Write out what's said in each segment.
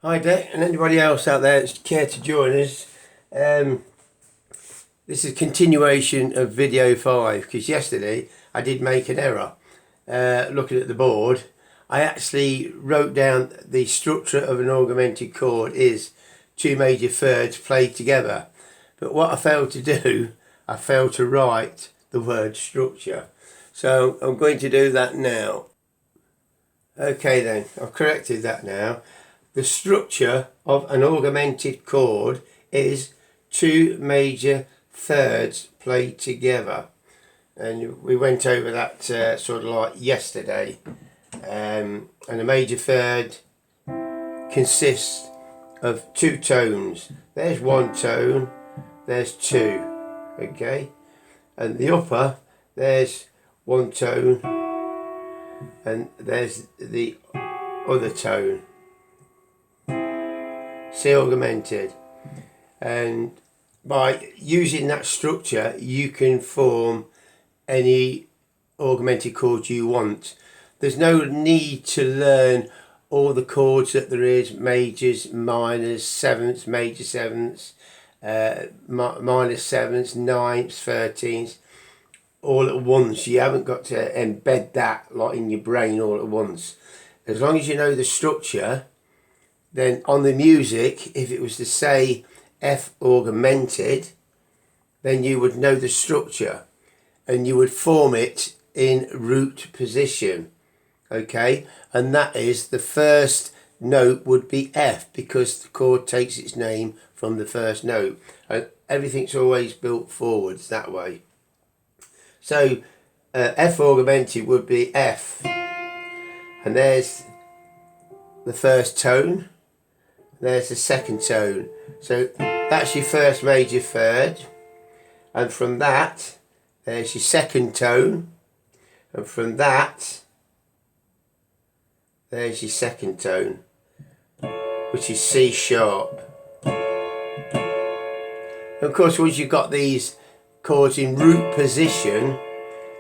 Hi Dick, and anybody else out there that's care to join us. This is a continuation of video 5, because yesterday I did make an error. Looking at the board, I actually wrote down the structure of an augmented chord is 2 major thirds played together. But what I failed to do, I failed to write the word structure. So I'm going to do that now. Okay then, I've corrected that now. The structure of an augmented chord is 2 major thirds played together, and we went over that sort of like yesterday. And a major third consists of 2 tones. There's 1 tone, there's 2, okay, and the upper, there's 1 tone and there's the other tone. C augmented. And by using that structure you can form any augmented chord you want. There's no need to learn all the chords that there is: majors, minors, sevenths, major sevenths, minor sevenths, ninths, 13ths all at once. You haven't got to embed that like in your brain all at once. As long as you know the structure, then on the music, if it was to say F augmented, then you would know the structure and you would form it in root position, okay? And that is, the first note would be F, because the chord takes its name from the first note, and everything's always built forwards that way. So F augmented would be F, and there's the first tone, there's the second tone. So that's your first major third, and from that there's your second tone, and from that there's your second tone, which is C sharp. And of course, once you've got these chords in root position,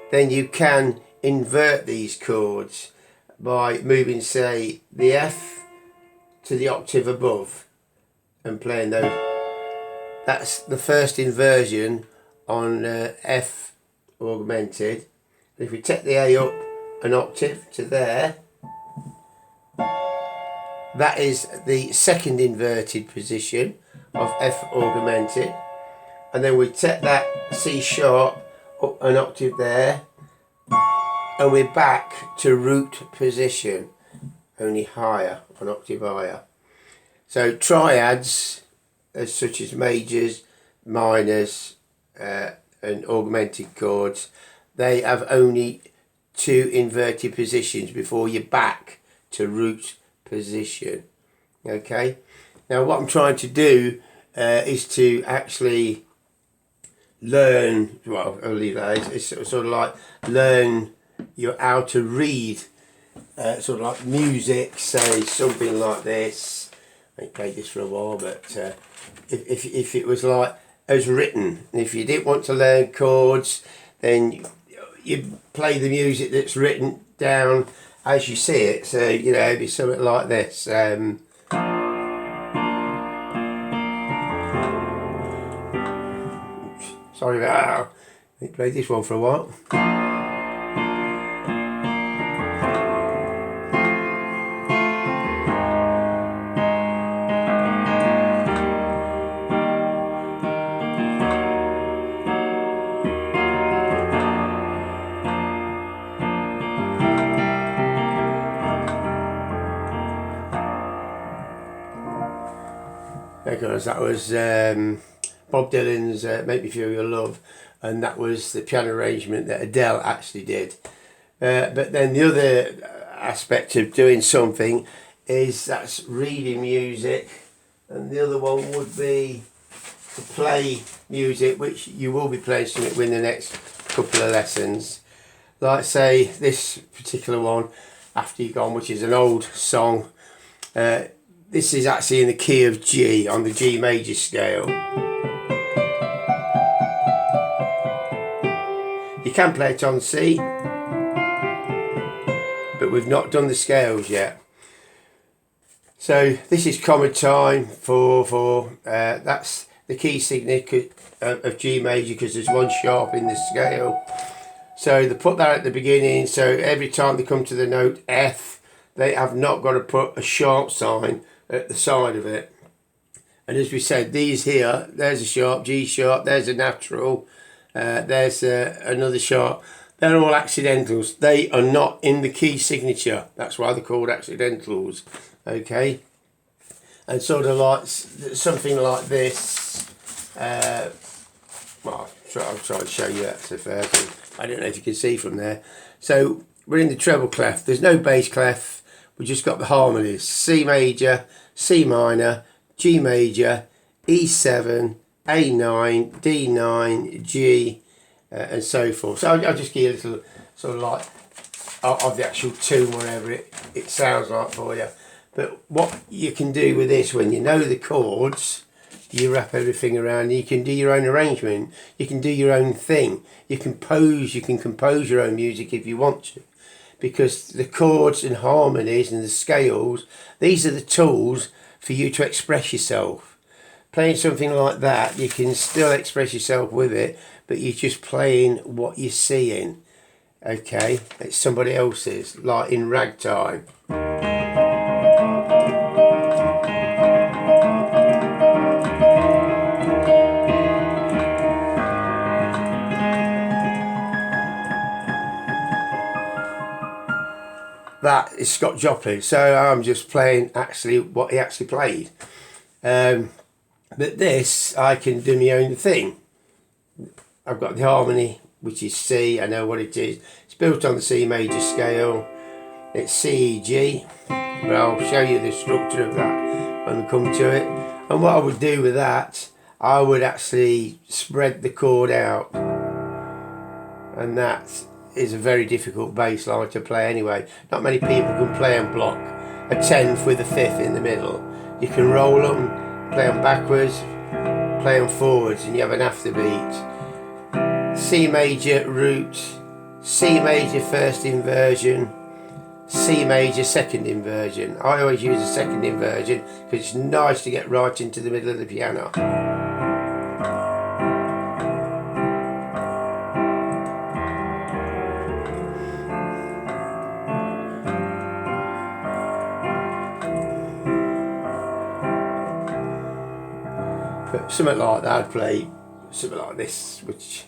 then you can invert these chords by moving, say, the F to the octave above and playing those. That's the first inversion on F augmented. If we take the A up an octave to there, that is the second inverted position of F augmented. And then we take that C sharp up an octave there, and we're back to root position, only higher, an octave higher. So triads, as such as majors, minors, and augmented chords, they have only 2 inverted positions before you're back to root position. Okay, now what I'm trying to do is to actually learn, well, I'll leave that, it's sort of like learn how to read sort of like music, say something like this. I ain't played this for a while, but if it was like as written, if you didn't want to learn chords, then you play the music that's written down as you see it. So, you know, it'd be something like this. Sorry about that. I played this one for a while. Because that was Bob Dylan's Make Me Feel Your Love, and that was the piano arrangement that Adele actually did. But then the other aspect of doing something is that's reading music, and the other one would be to play music, which you will be playing something in the next couple of lessons. Like, say, this particular one, After You're Gone, which is an old song. This is actually in the key of G, on the G major scale. You can play it on C, but we've not done the scales yet. So this is common time for that's the key signature of G major, because there's one sharp in the scale. So they put that at the beginning, so every time they come to the note F, they have not got to put a sharp sign at the side of it. And as we said, these here, there's a sharp, G sharp, there's a natural, there's another sharp. They're all accidentals. They are not in the key signature. That's why they're called accidentals. Okay? And sort of like something like this. Well, I'll try to show you that so first. I don't know if you can see from there. So we're in the treble clef. There's no bass clef. We just got the harmonies. C major, C minor, G major, E7, A9, D9, G, and so forth. So I'll just give you a little sort of like of the actual tune, whatever it sounds like for you. But what you can do with this, when you know the chords, you wrap everything around. You can do your own arrangement. You can do your own thing. You can compose your own music if you want to, because the chords and harmonies and the scales, these are the tools for you to express yourself. Playing something like that, you can still express yourself with it, but you're just playing what you're seeing. Okay, it's somebody else's, like in ragtime. That is Scott Joplin, so I'm just playing actually what he actually played. But this, I can do my own thing. I've got the harmony, which is C, I know what it is. It's built on the C major scale. It's C, E, G, but I'll show you the structure of that when we come to it. And what I would do with that, I would actually spread the chord out. And that is a very difficult bass line to play anyway. Not many people can play and block a 10th with a 5th in the middle. You can roll them, play them backwards, play them forwards, and you have an afterbeat. C major root, C major first inversion, C major second inversion. I always use a second inversion because it's nice to get right into the middle of the piano. But something like that, I'd play something like this, which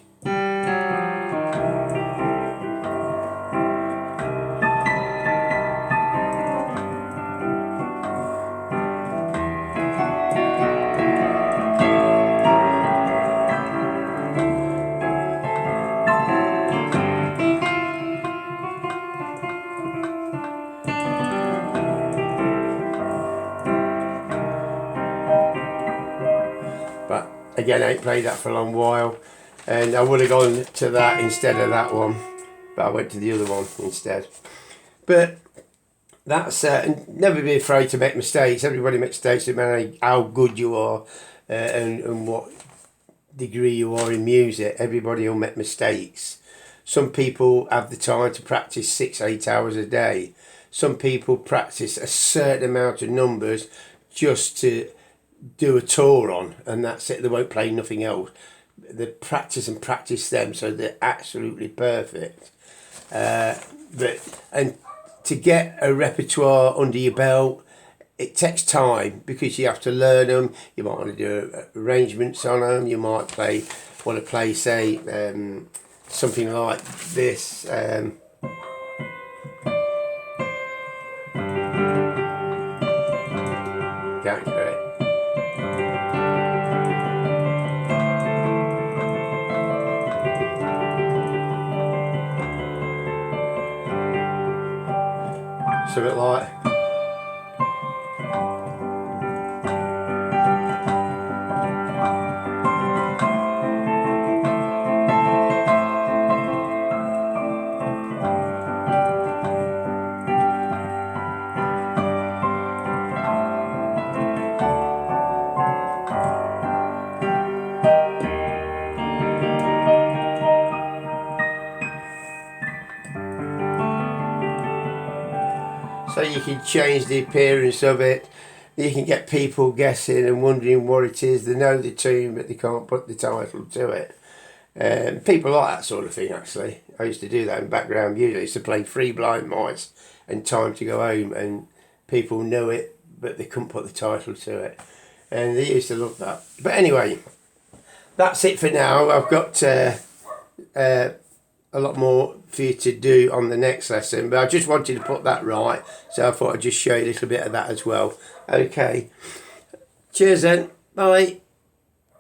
but again, I ain't played that for a long while, and I would have gone to that instead of that one, but I went to the other one instead. But that's never be afraid to make mistakes. Everybody makes mistakes, no matter how good you are and what degree you are in music. Everybody will make mistakes. Some people have the time to practice 6-8 hours a day. Some people practice a certain amount of numbers just to do a tour on, and that's it. They won't play nothing else. They practice and practice them, so they're absolutely perfect. And to get a repertoire under your belt, it takes time, because you have to learn them. You might want to do arrangements on them. You might want to play, say, something like this. Can't do it. Something like. So you can change the appearance of it. you can get people guessing and wondering what it is. They know the tune, but they can't put the title to it. People like that sort of thing, actually. I used to do that in background music. I used to play Three Blind Mice and Time to Go Home, and people know it, but they couldn't put the title to it. And they used to love that. But anyway, that's it for now. I've got a lot more for you to do on the next lesson, but I just wanted to put that right, so I thought I'd just show you a little bit of that as well. Okay, cheers then, bye.